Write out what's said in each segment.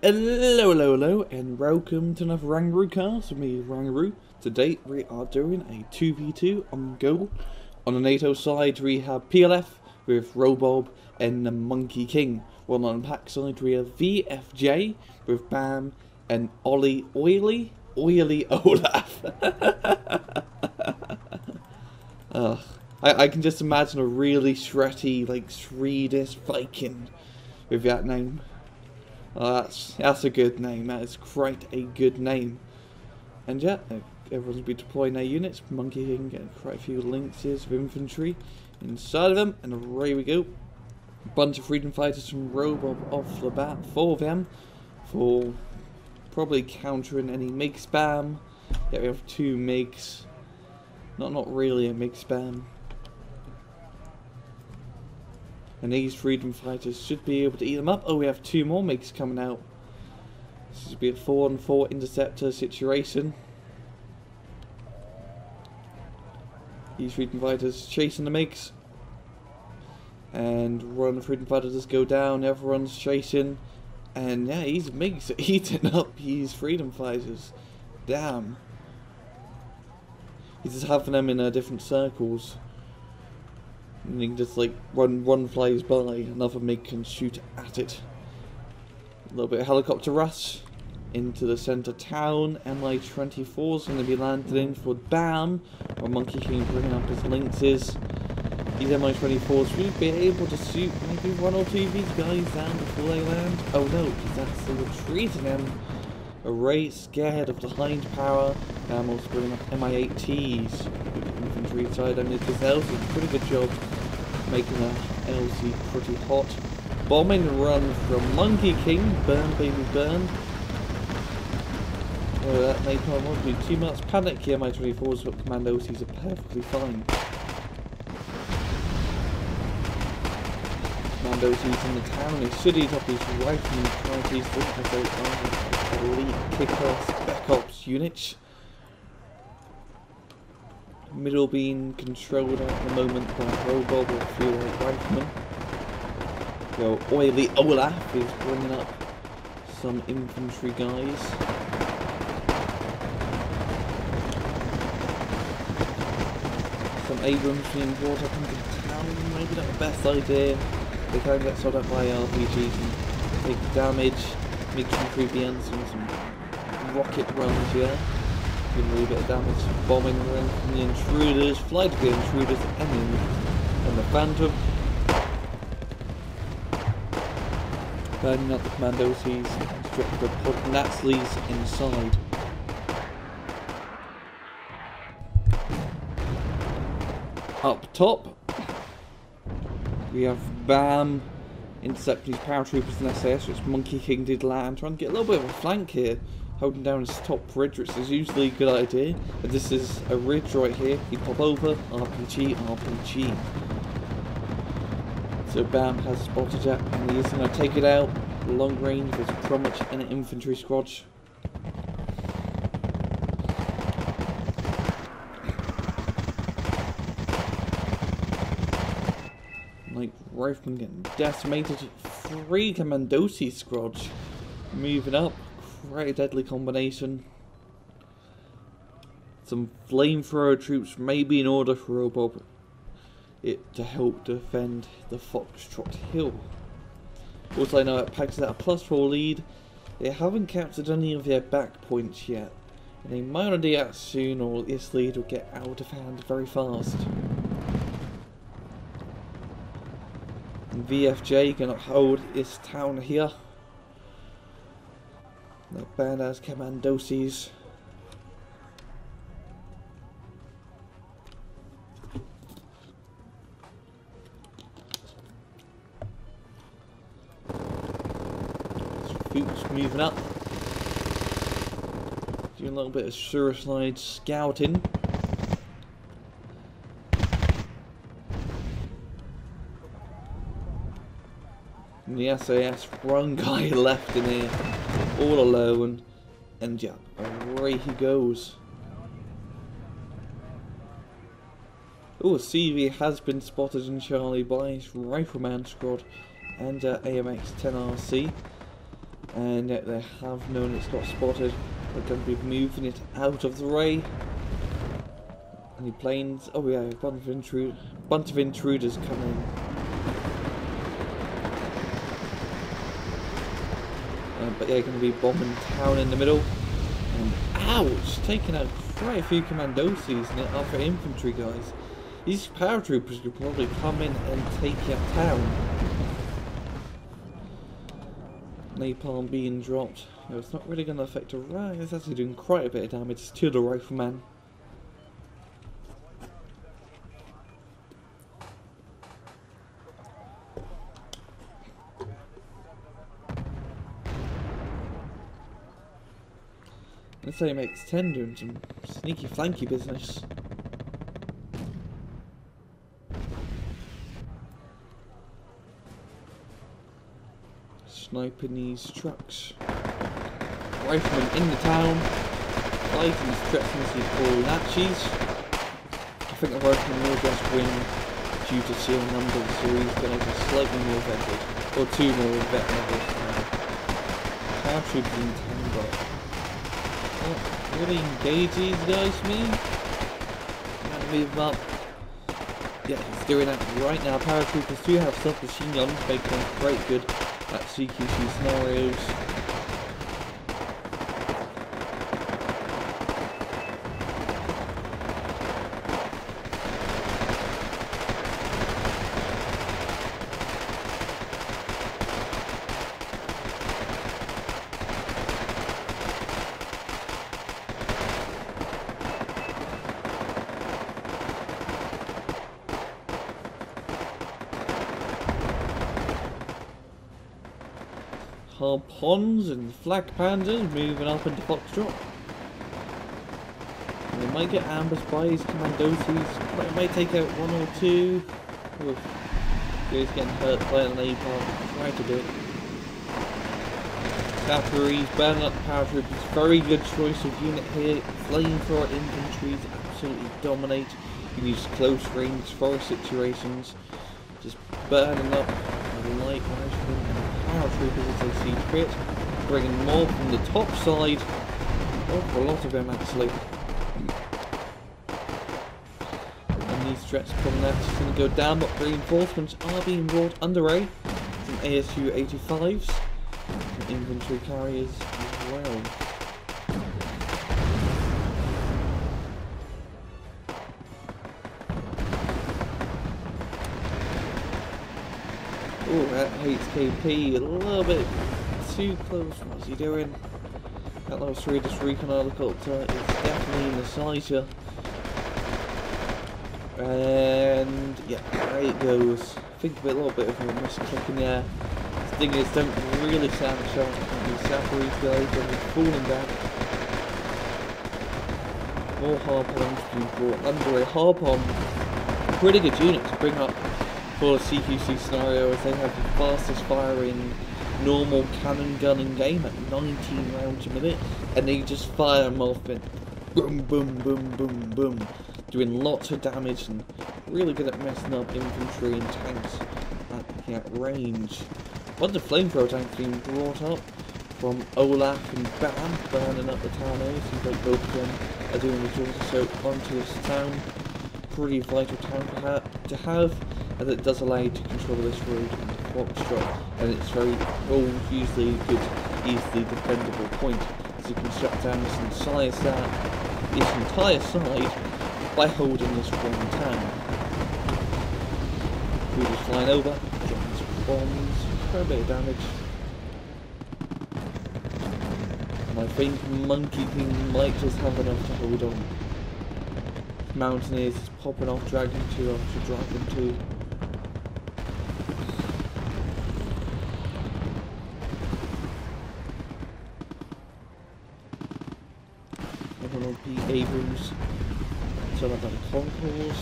Hello, and welcome to another Rangaroo cast with me, Rangaroo. Today we are doing a 2v2 on Go. On the Nato side we have PLF with RhoBob and the Monkey King. While on the Pact side we have VFJ with Bam and Oily Olaf. I can just imagine a really shreddy, like Swedish Viking with that name. That's a good name. That is quite a good name. And yeah, everyone's been deploying their units. Monkey King getting quite a few lynxes of infantry inside of them, and away we go. A bunch of freedom fighters from RhoBob off the bat for them, for probably countering any MiG spam. Yeah, we have 2 MiGs. Not really a MiG spam. And these freedom fighters should be able to eat them up. Oh, we have 2 more MiGs coming out. This should be a 4-on-4 interceptor situation. These freedom fighters chasing the MiGs. And one of the freedom fighters just go down, everyone's chasing. And yeah, these MiGs are eating up these freedom fighters. Damn. He's just having them in different circles. And you can just like one flies by, another MiG can shoot at it. A little bit of helicopter rush into the centre town. Mi-24 is going to be landed in for Bam, or Monkey King bringing up his lynxes. These Mi-24s will be able to shoot maybe 1 or 2 of these guys down before they land. Oh no, he's actually retreating them. Array scared of the hind power. Bam also bringing up Mi-80s with the infantry side, and it's just LZ. Pretty good job making the LZ pretty hot. Bombing run from Monkey King. Burn, baby, burn. Oh, that made not do too much panic here. Mi-24s, but Commando OCs are perfectly fine. Commando OCs in the town. They should eat up these riflemen trying to use the elite kick-ass Spec Ops units. Middle being controlled at the moment by RhoBob or a few riflemen. So Oily Olaf is bringing up some infantry guys. Some Abrams being brought up into the town. Maybe not the best idea. They can get shot at by RPGs and take damage. Make some creepy ends and some rocket runs here. Doing a little bit of damage. Bombing around from the intruders. Fly to the intruders and the Phantom. Burning up the Commando OCs. Stripping the pod Natsleys inside. Up top, we have Bam intercepting his paratroopers and SAS, which Monkey King did land, trying to get a little bit of a flank here, holding down his top ridge, which is usually a good idea. But this is a ridge right here. He pop over, RPG. So Bam has spotted it, and he is going to take it out long range with pretty much an infantry squad. Like riflemen getting decimated. 3 Commandosi squads moving up. Quite a deadly combination. Some flamethrower troops may be in order for RhoBob to help defend the Foxtrot Hill. Also, I know that Pact is at a +4 lead. They haven't captured any of their back points yet, and they might not do that soon, or this lead will get out of hand very fast. And VFJ gonna hold this town here. The badass Commandosis. Fuchs moving up. Doing a little bit of suicide scouting. And the SAS, one guy left in here, all alone, and yeah, away he goes. Oh, CV has been spotted in Charlie by his Rifleman squad and AMX-10RC. And yet they have known it's got spotted. They're going to be moving it out of the way. Any planes? Oh yeah, a bunch of intruders coming. But they're going to be bombing town in the middle. And ouch! Taking out quite a few commandos and other infantry guys. These paratroopers could probably come in and take out town. Napalm being dropped. No, it's not really going to affect a right. It's actually doing quite a bit of damage to the rifleman. Let's say makes 10 doing some sneaky flanky business. Sniping these trucks. Riflemen in the town. Fighting stretching these poor Natchis. I think the rifleman will just win due to sheer numbers, so he's going to be slightly more vetted. Or 2 more vet levels now. Paratroopers in town, but really engage these guys, me. Gotta move them up. Yeah, he's doing that right now. Paratroopers do have submachine guns, making them quite good at CQC scenarios. Harpons and flag panzers moving up into Foxtrot. And they might get ambushed by his commandos, but it might take out 1 or 2. Oof. He's getting hurt by an napalm quite a bit. Cavalry's burning up the paratroopers. Very good choice of unit here. Flamethrower infantry absolutely dominate. You can use close range forest situations. Just burning up light riflemen and paratroopers as they see fit, bringing more from the top side. Oh, a lot of them actually. And these threats coming out is going to go down, but reinforcements are being brought underway from ASU 85s and infantry carriers as well. Oh, that HKP, a little bit too close. What's he doing? That little Swedish recon helicopter is definitely in the sighter. And yeah, there it goes. I think a little bit of a misclick in there. Stingers don't really sound sharp. These Safaris guys are falling back. More Harpons being brought underway. Harpon, pretty good unit to bring up for a CQC scenario, as they have the fastest firing normal cannon gun in game at 19 rounds a minute, and they just fire them off and boom, boom, boom, boom, boom, doing lots of damage and really good at messing up infantry and tanks at that range. Bunch of flamethrower tanks being brought up from Olaf and Bam, burning up the town area. Seems like both of them are doing the job. So onto this town, pretty vital town to have, as it does allow you to control this road into Foxtrot, and it's very usually a good, easily defendable point, as you can shut down this entire side by holding this one town. We're just flying over, dropping some bombs, quite a bit of damage. And I think Monkey King might just have enough to hold on. Mountaineers is popping off Dragon 2 after Dragon 2. Everyone will be Abrams. So I've got a concourse.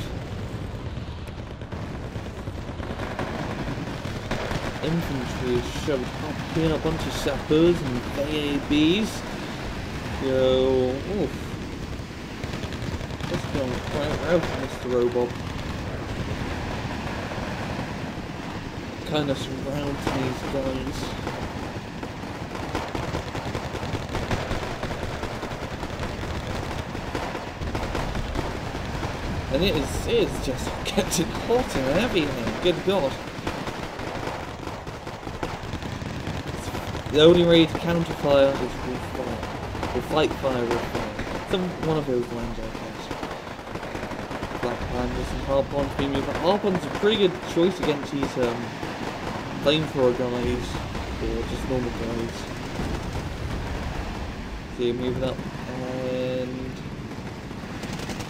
Infantry is shoved up here, a bunch of sappers and AABs. Yo, oof. Let's go quite well, Mr. RhoBob. Kind of surrounding these guys. And it is just getting hot and heavy now, good god. The only way to counter fire is with fire. Or fight fire with fire. One of those lines, I guess. Black Pandas and Harpons being moved. Harpons a pretty good choice against these flamethrower guys, or just normal guys. See him moving up, and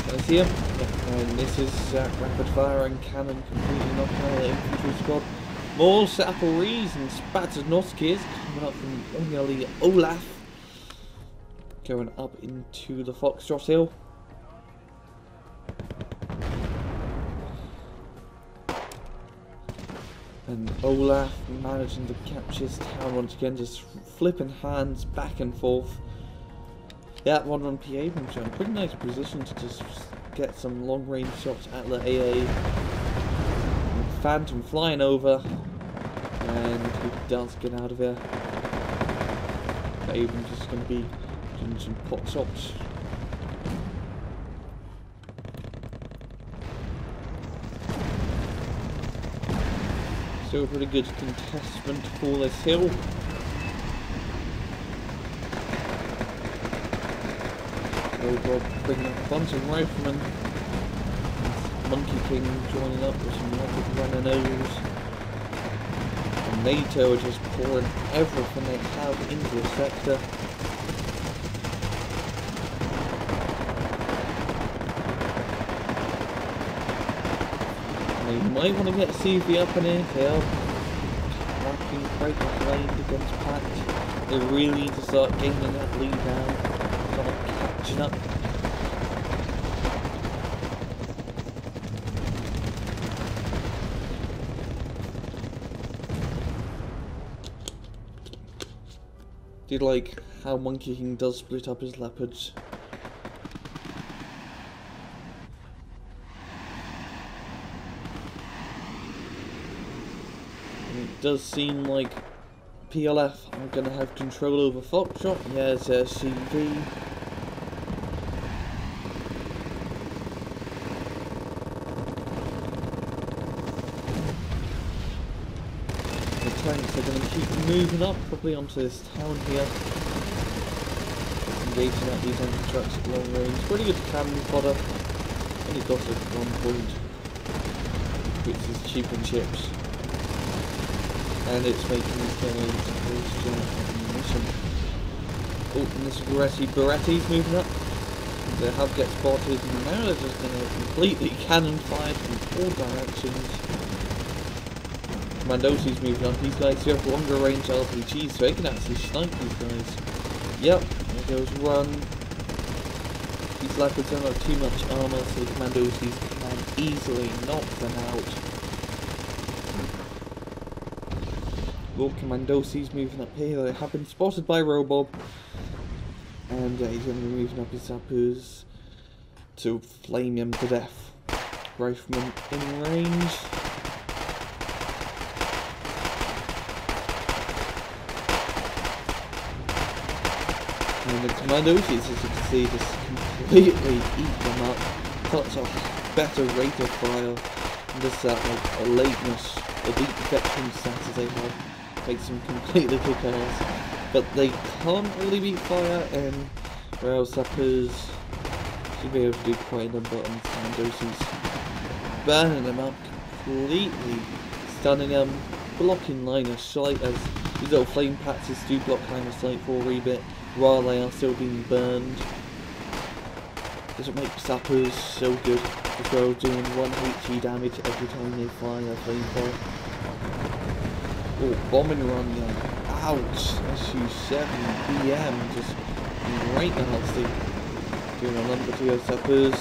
can I see him? Yeah. And this is rapid fire and cannon completely knocked out the infantry squad. More Sapperies and Spatznoskis coming up from only Olaf, going up into the Foxtrot Hill. And Olaf managing to capture his town once again, just flipping hands back and forth. Yeah, 1-1 PA Abrams in a pretty nice position to just get some long range shots at the AA. Phantom flying over, and he does get out of here. But Abrams is going to be doing some pot shots. Still a pretty good contestment for this hill. RhoBob bringing up a bunch of riflemen. Monkey King joining up with some rapid runner-nos. And Nato are just pouring everything they have into the sector. And they might want to get CV up in here. Marking quite the lane against Pact. They really need to start gaining that lead now. Start catching up. Do you like how Monkey King does split up his leopards? And it does seem like PLF are going to have control over Foxtrot. There's their CV. Tanks are going to keep moving up, probably onto this town here. Engaging at these enemy trucks at long range. Pretty good cannon fodder. Only got it at 1 point, which is cheap and chips. And it's making these grenades ammunition. Oh, and this Beretti's moving up. The hub gets spotted, and now they're just going to completely cannon fire from all directions. Mandosi's moving on. These guys do have longer range RPGs, so they can actually snipe these guys. Yep, there goes Run. These leopards don't have too much armor, so the Mandosi's can easily knock them out. More Mandosi's moving up here. They have been spotted by RhoBob. And he's going to be moving up his sappers to flame him to death. Rifleman in range. And the Commandos, as you can see, just completely eat them up. Such a better rate of fire. And just that like lateness, elite protection status they have makes them completely kick ass. But they can't really beat fire, and rail sappers should be able to do quite a number on Commandos. Burning them up completely, stunning them, blocking line of sight as these little flame patches do block line of sight for a wee bit while they are still being burned. Doesn't make sappers so good as well, doing 1 HE damage every time they fire a flamethrower. Oh, bombing run there. Ouch! SU-7 BM just right nasty. Doing a number to those sappers.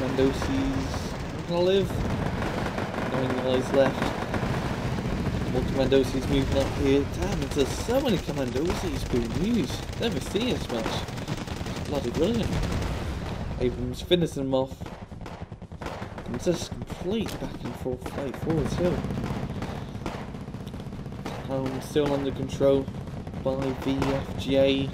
Mandosi's gonna live. 9 guys left. More Commandosi's moving up here. Damn, there's so many Commandosi's being used. Never see as much. It's bloody brilliant. Abrams finishing them off. And just complete back and forth fight forward hill. Town still under control by VFJ.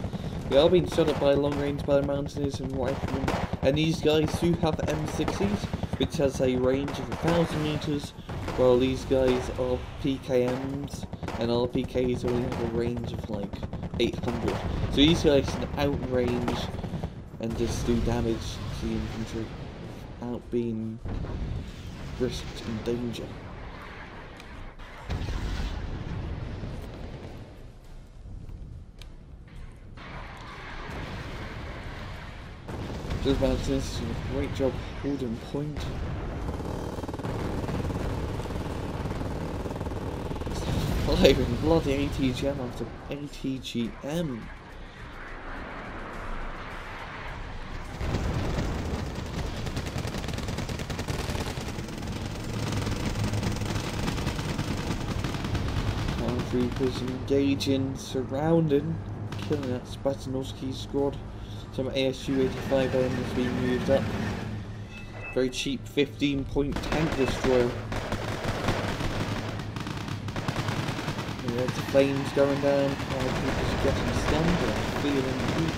We are being shot at by long range by mountaineers and riflemen, and these guys do have M60s, which has a range of 1,000 meters, while these guys are PKMs, and our PKs only have a range of like 800. So these guys can outrange and just do damage to the infantry without being risked in danger. Just Mountains doing a great job holding point. Firing bloody ATGM after ATGM. Troopers engaging, surrounding, killing that Spatanowski squad. Some ASU-85M is being moved up. Very cheap 15-point tank destroyer. Yeah, the flames going down, troopers are getting stunned, but feeling weak.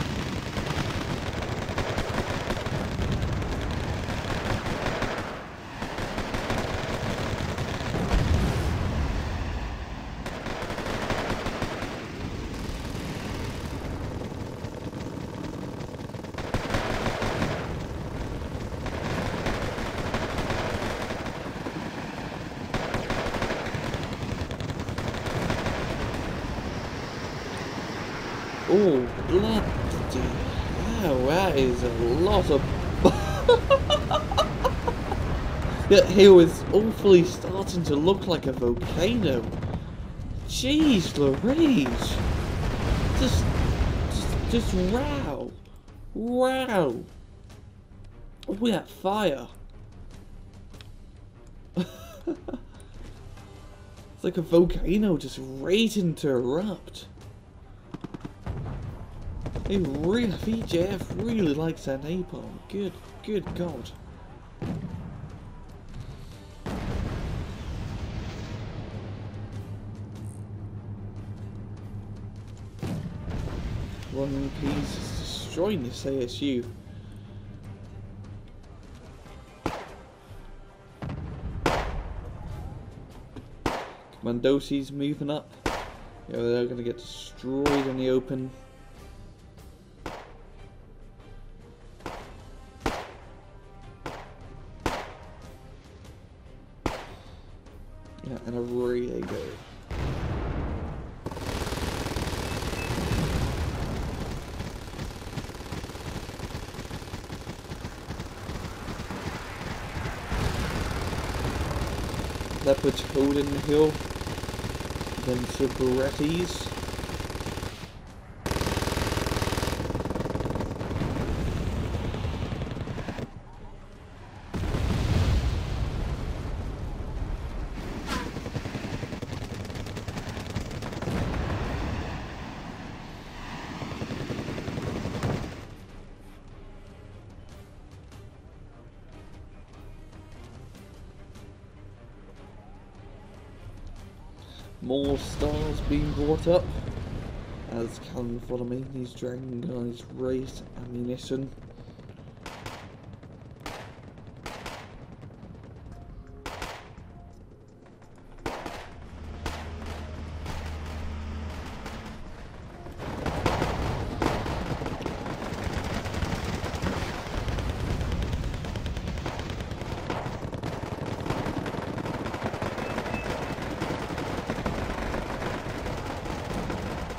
Oh, bloody hell, that is a lot of... That hill is awfully starting to look like a volcano. Jeez Louise. Just wow. Wow. Look at that fire. It's like a volcano just waiting to erupt. VJF really likes that napalm. Good God. One piece is destroying this ASU. Mandosi's moving up. Yeah, they're gonna get destroyed in the open. Yeah, and away they go. Leopards holding the hill. Then Superettis. More stars being brought up as Callan following these Dragon guys raise ammunition.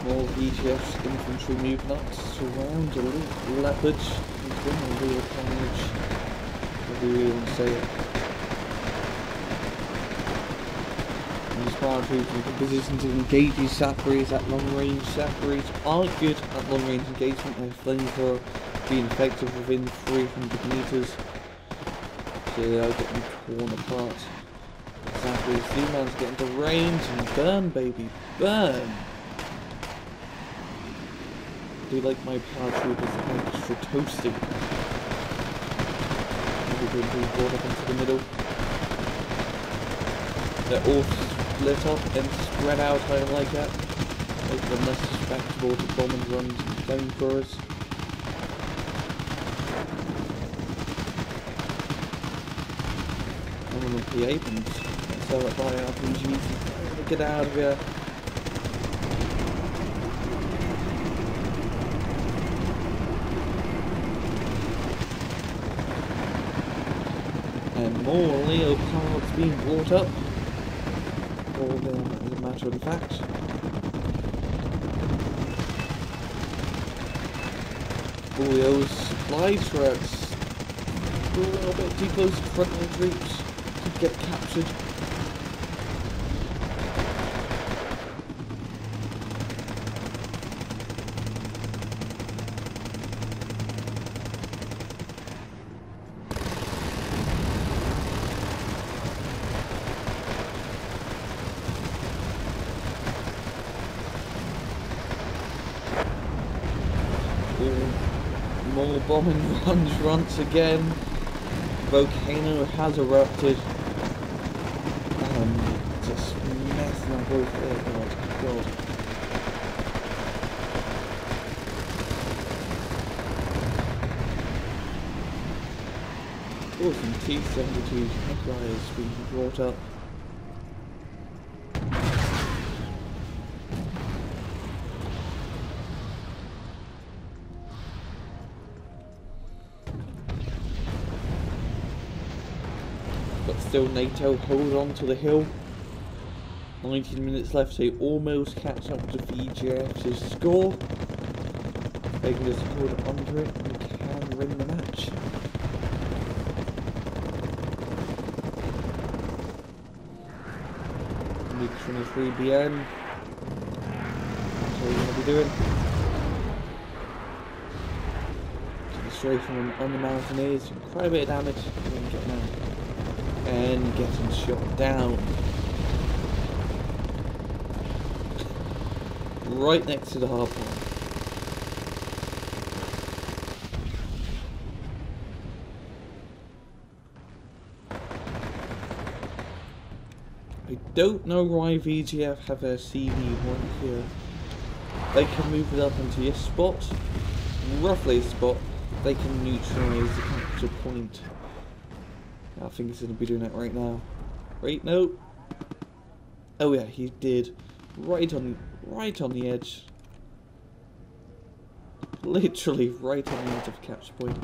More VJF's infantry moving up to surround the Leopards. He's been a real carnage. Whether you even say it. And these paratroopers are in position to engage these Safaris at long range. Safaris are good at long range engagement. Their flamethrower being effective within 300 meters. So they are getting torn apart. Safaris, Z-Man's getting to range and burn, baby, burn! I do like my paratroopers extra toasting. Everybody being brought up into the middle. They're all split up and spread out, I like that. make them less susceptible to bombing runs and flamethrowers. One of the aprons. Sell it by RPGs. Get out of here. And more leopards being brought up. All of them, as a matter of fact. Julio's supply trucks. A little bit too close to frontline troops. Could get captured. More bombing runs once again. Volcano has erupted. Just messing up both airports. God. Oh, some T-72 Hawkeyes being brought up. But still, Nato hold on to the hill. 19 minutes left, so almost catch up to VJF's score. They can just hold under it and can win the match. Week 23 BN. That's what we're going to be doing. Straight from on the Mountaineers, quite a bit of damage. And getting shot down. Right next to the hard point. I don't know why VGF have their CV1 here. They can move it up into a spot, roughly a spot, they can neutralise the capture point. I think he's going to be doing that right now. Right? No. Oh yeah, he did. Right on the edge. Literally right on the edge of the capture point.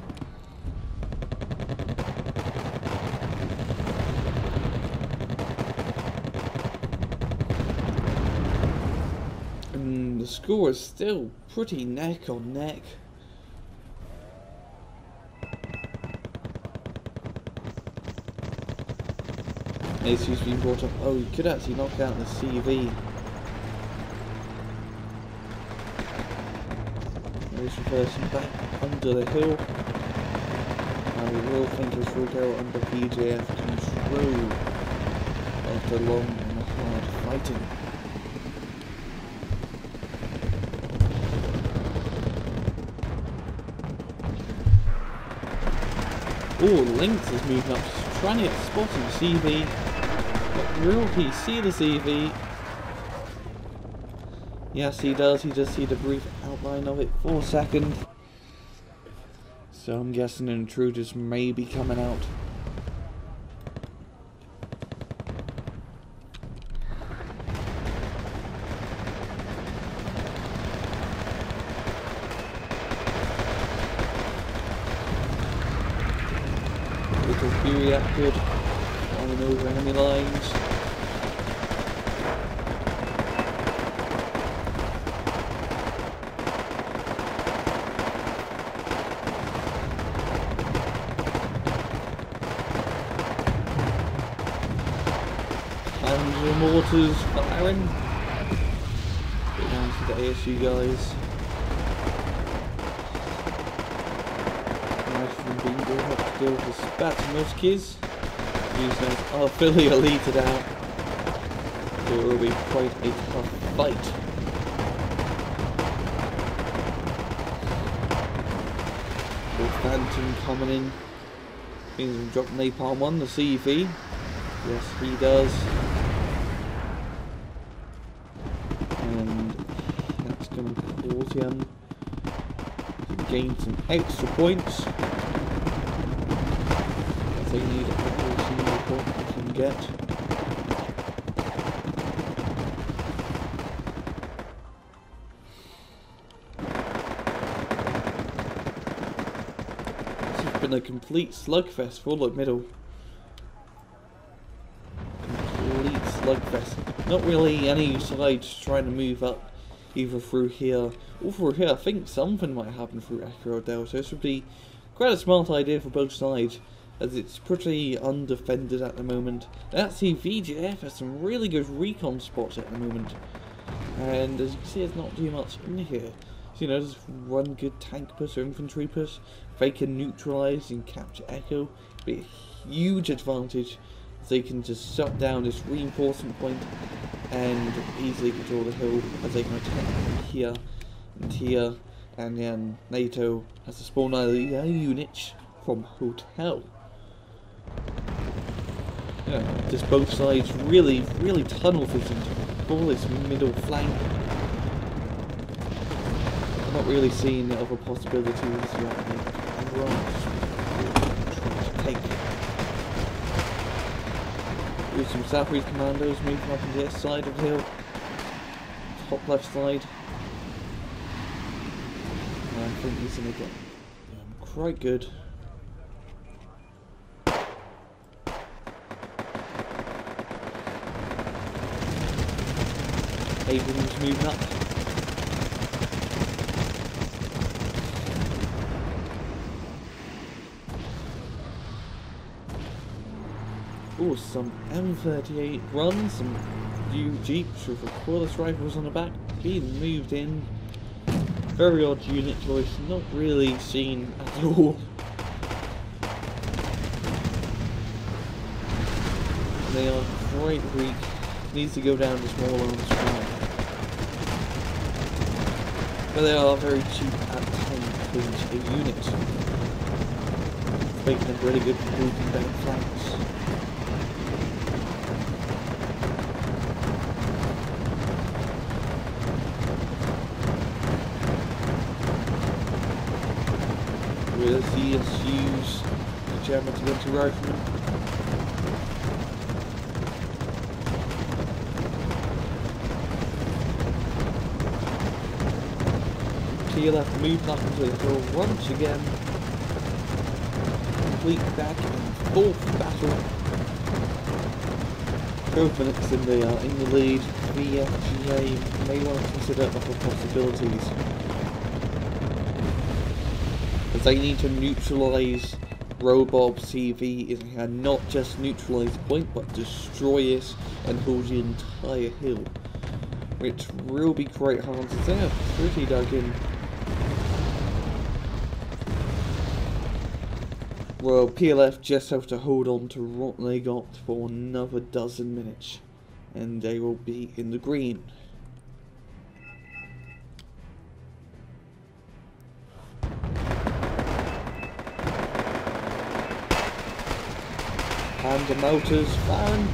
And the score is still pretty neck on neck. He's been brought up. Oh, he could actually knock out the CV. There's a person back under the hill. And we will think this will go under VJF control after long and hard fighting. Oh, Lynx is moving up, trying to get spotted CV. But will he see the CV? Yes, he does. He just sees the brief outline of it for a second. So I'm guessing intruders may be coming out. Little Fury acted, flying over enemy lines. Mortars firing. Go down to the ASU guys. Nice from being brought up to deal with the Spatmuskis. Use those artillery elite out. It will be quite a tough fight. With Phantom coming in. Means we'll drop Napalm on the CV. Yes, he does. consortium to gain some extra points. As they need every single point they can get. This has been a complete slugfest for the middle. Slugfest. Not really any sides trying to move up either through here or through here. I think something might happen through Echo or Delta. This would be quite a smart idea for both sides, as it's pretty undefended at the moment. And actually VJF has some really good recon spots at the moment, and as you can see there's not too much in here. So, you know, just one good tank push or infantry push. They can neutralise and capture Echo. Be a huge advantage. They can just shut down this reinforcement point and easily control the hill, as they can attack here and here, and then Nato has to spawn out units from hotel. Yeah, just both sides really tunnel visioned for this middle flank. I'm not really seeing other possibilities yet. Take with some Southeast commandos moving up into this side of the hill, top left side. And I think he's going to get quite good. Abrams moving up. Oh, some M38 runs, some new jeeps with cordless rifles on the back being moved in. Very odd unit choice, not really seen at all. They are quite weak. Needs to go down to small arms strong. But they are very cheap at 10 points a unit, making them really good for moving down flanks. With CSUs, the German to get to riflemen. PLF moved up into the hill once again. Complete back and forth battle. Both minutes in the lead. VFGA may want to consider other possibilities, as they need to neutralise RhoBob CV, and not just neutralise the point, but destroy it and hold the entire hill, which will be quite hard to do. Pretty dug in. Well, PLF just have to hold on to what they got for another dozen minutes, and they will be in the green. And the motors firing.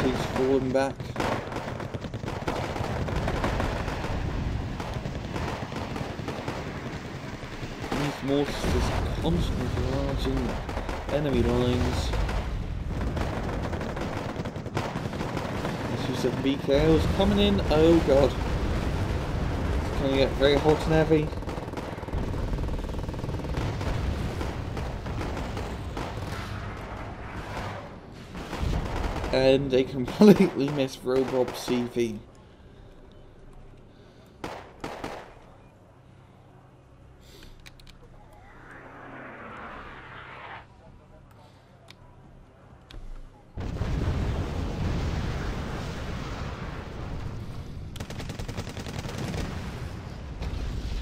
He's falling back. These mortars just constantly barraging enemy lines. This is a BKO's coming in. Oh god. It's going to get very hot and heavy. And they completely missed RhoBob CV.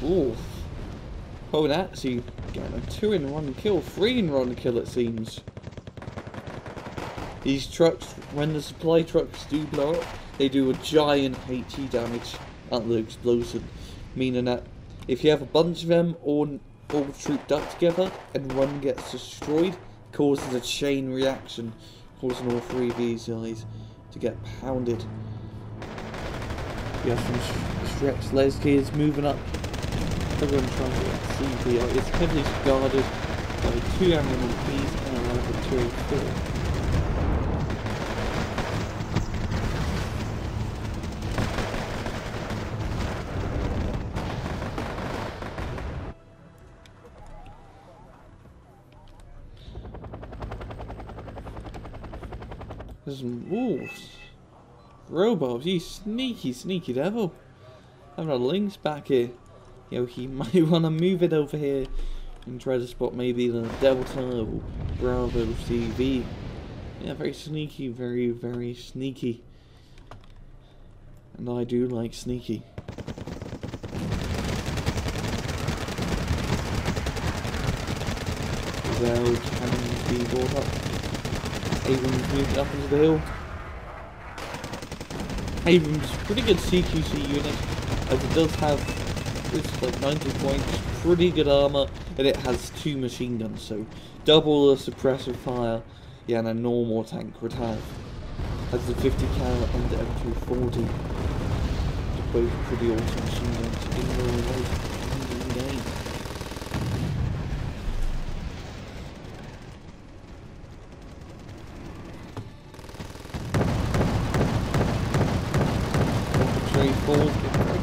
Ooh. Oh, and actually getting a 2-in-1 kill, 3-in-1 kill it seems. These trucks, when the supply trucks do blow up, they do a giant HE damage at the explosion. meaning that if you have a bunch of them all trooped up together and one gets destroyed, it causes a chain reaction, causing all three of these guys to get pounded. You have some stretched lasers moving up. Everyone trying to get CV out. It's heavily guarded by 2 animal MPs and a level 2 There's some wolves. RhoBob, you sneaky devil. Having a lynx back here. You know, he might want to move it over here and try to spot maybe the Delta or Bravo CV. Yeah, very sneaky, very sneaky. And I do like sneaky. Well, cannons being brought up. Abrams moved up into the hill. Abrams, pretty good CQC unit, as it does have, it's like 90 points, pretty good armor, and it has 2 machine guns, so double the suppressive fire, yeah, and a normal tank would have. Has the 50 cal and the M240, both pretty awesome machine guns in real life, in game. Very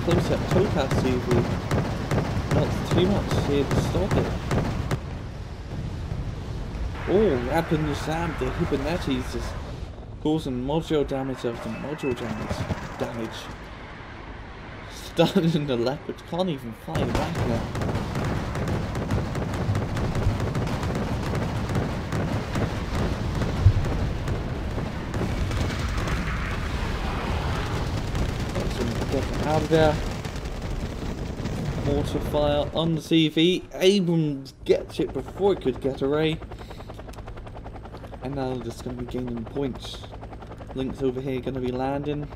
close at towpath CV. Not too much here to stop it. Oh, rapid Sam, the Hibernetes is causing module damage after module damage. Starting the leopard, can't even fight back now. Out of there. Mortar fire on the CV. Abrams gets it before it could get away. And now they're just going to be gaining points. Lynx over here going to be landing.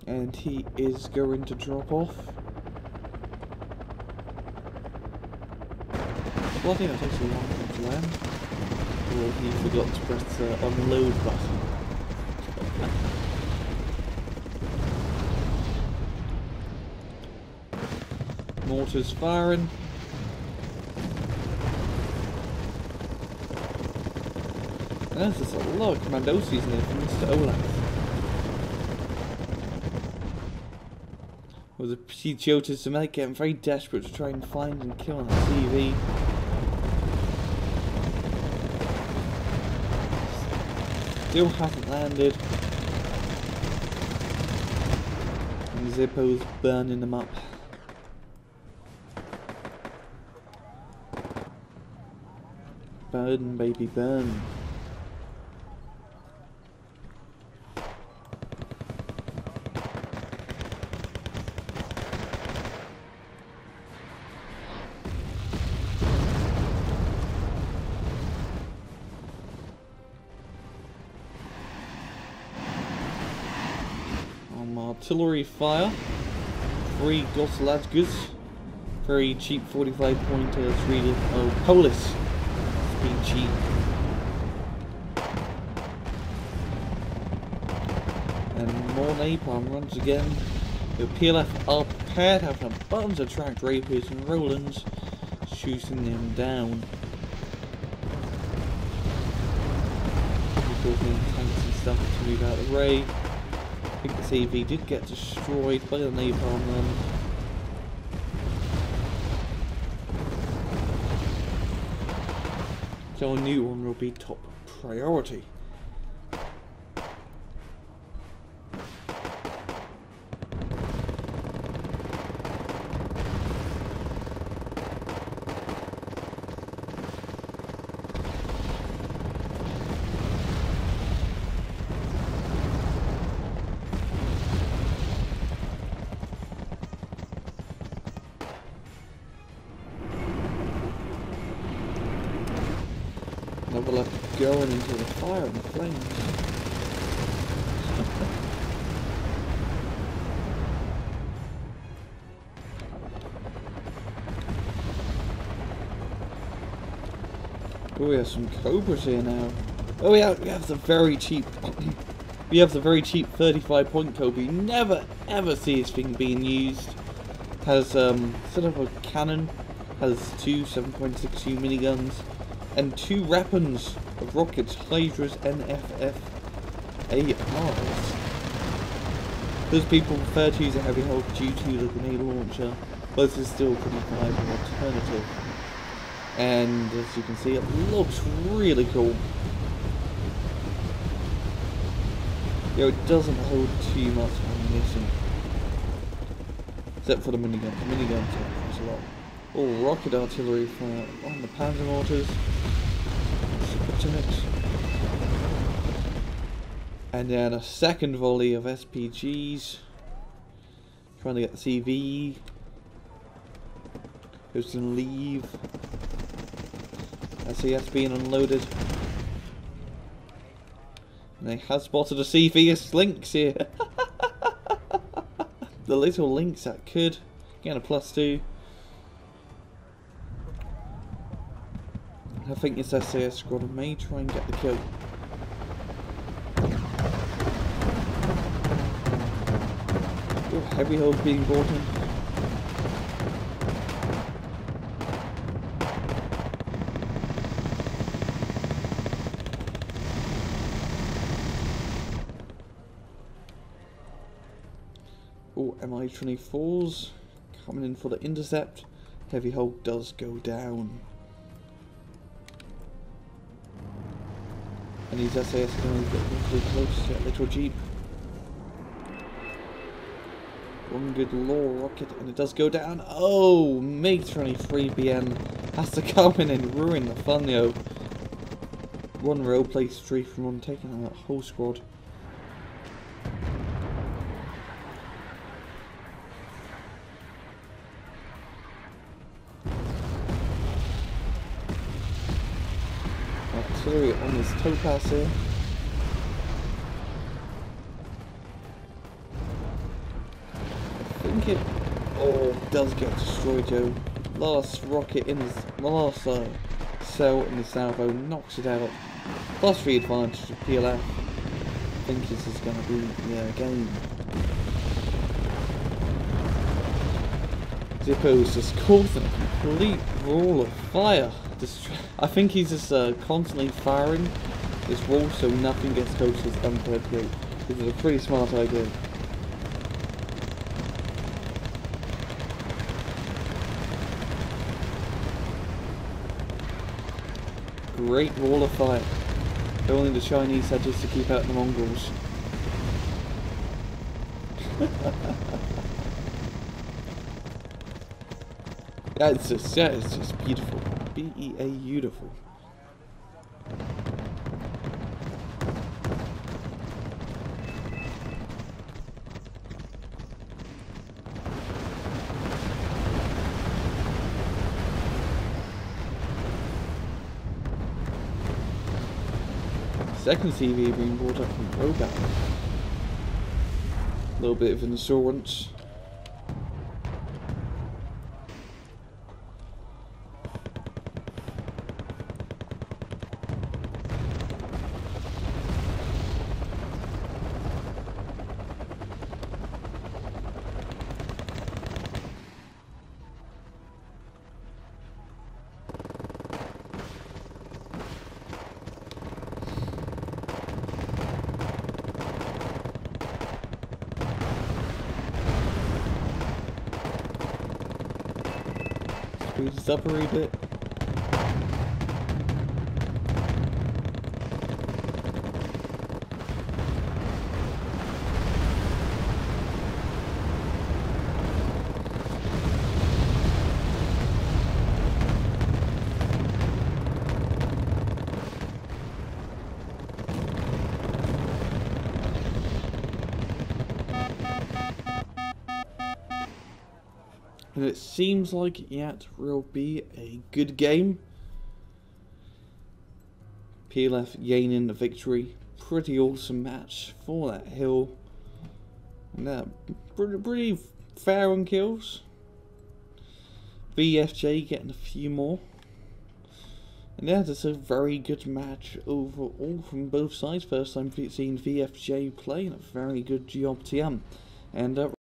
And he is going to drop off. Well, I think that takes a long time to land. Or he forgot to press the unload button. Mortars firing. And there's just a lot of commandos in there from Mr. Olaf. Well, the Psiotas are getting very desperate to try and find and kill that CV. Still hasn't landed. And Zippo's burning them up. Burn, baby, burn. Artillery fire, 3 Gosladgas, very cheap 45 pointer, 3 Polis, being cheap. And more napalm runs again. The PLF are prepared, having a bunch of tracked Rapers and Rolands, shooting them down. Causing tanks and stuff to move out of the way. I think the CV did get destroyed by the napalm run. So a new one will be top priority. olaf going into the fire and the flames. Oh, we have some cobras here now. Oh yeah, we have the very cheap. We have the very cheap 35-point cobra. You never ever see this thing being used. Has sort of a cannon. Has two 7.62 miniguns and two weapons of rockets, Hydra's NFF ARs. Those people prefer to use a heavy hull due to the grenade launcher, but this is still a pretty viable alternative. And as you can see, it looks really cool. You know, it doesn't hold too much ammunition, except for the miniguns. The miniguns are a lot. Oh, rocket artillery fire on the panzer mortars. Supersonics. And then a second volley of SPGs. Trying to get the CV. Who's gonna leave? SAS being unloaded. And they have spotted a CV. It's Lynx here. The little Lynx that could get a +2. I think this SAS squad may try and get the kill. Oh, heavy hull being brought in. Oh, Mi-24s coming in for the intercept. Heavy hull does go down. And these SAS can get really close to that little jeep. One good law rocket and it does go down. Oh, MiG-23BN has to come in and ruin the fun, yo. One row place 3 from one, taking out that whole squad. Artillery on this towpath here. I think it does get destroyed, Joe. Last rocket in his last cell in the salvo knocks it out. +3 advantage to PLF. I think this is going to be the game. Zippo's just causing a complete wall of fire. I think he's just constantly firing this wall so nothing gets close to his M38. This is a pretty smart idea. Great wall of fire. Only the Chinese had just to keep out the Mongols. Yeah, it's just beautiful. B-E-A-beautiful. Second CV being brought up from RhoBob. A little bit of insurance. Speed this up a wee bit. And it seems like it will be a good game. PLF gaining the victory. Pretty awesome match for that hill. And pretty fair on kills. VFJ getting a few more. And yeah, that's a very good match overall from both sides. First time seeing VFJ play, and a very good job to him. And